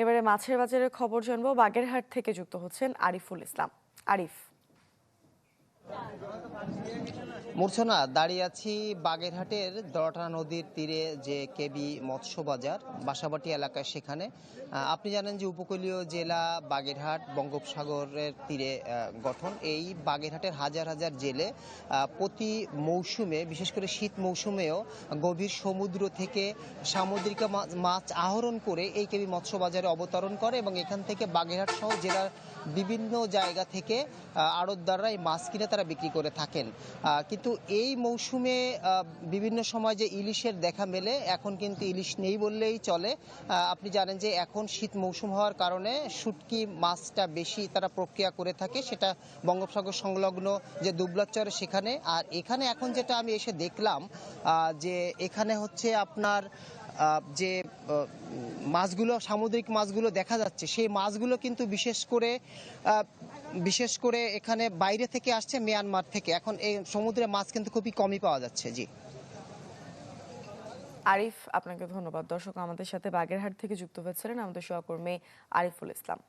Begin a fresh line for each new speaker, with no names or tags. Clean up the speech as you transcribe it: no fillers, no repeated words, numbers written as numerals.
এবারে মাছের বাজারের খবর জানবো। বাগেরহাট থেকে যুক্ত হচ্ছেন আরিফুল ইসলাম। আরিফ।
মূর্ছনা দাঁড়িয়ে আছি বাগেরহাটের দড়াটা নদীর তীরে যে কেবি মৎস্য বাজার বাসাবাটি এলাকায়। সেখানে আপনি জানেন যে উপকূলীয় জেলা বাগেরহাট বঙ্গোপসাগরের তীরে গঠন। এই বাগেরহাটের হাজার হাজার জেলে প্রতি মৌসুমে, বিশেষ করে শীত মৌসুমেও গভীর সমুদ্র থেকে সামুদ্রিক মাছ আহরণ করে এই কেবি মৎস্য বাজারে অবতরণ করে এবং এখান থেকে বাগেরহাট সহ জেলার বিভিন্ন জায়গা থেকে আড়তদাররা এই মাছ কিনে তারা বিক্রি করে থাকেন। কিন্তু এই মৌসুমে বিভিন্ন সময় যে ইলিশের দেখা মেলে, এখন কিন্তু ইলিশ নেই বললেই চলে। আপনি জানেন যে এখন শীত মৌসুম হওয়ার কারণে শুটকি মাছটা বেশি তারা প্রক্রিয়া করে থাকে, সেটা বঙ্গোপসাগর সংলগ্ন যে দুবলাচর সেখানে। আর এখানে এখন যেটা আমি এসে দেখলাম যে এখানে হচ্ছে আপনার যে মাছগুলো, সামুদ্রিক মাছগুলো দেখা যাচ্ছে, সেই মাছগুলো কিন্তু বিশেষ করে এখানে বাইরে থেকে আসছে, মিয়ানমার থেকে। এখন এই সমুদ্রে মাছ কিন্তু খুবই কমই পাওয়া যাচ্ছে। জি
আরিফ, আপনাকে ধন্যবাদ। দর্শক, আমাদের সাথে বাগেরহাট থেকে যুক্ত হয়েছিলেন আমাদের সহকর্মী আরিফুল ইসলাম।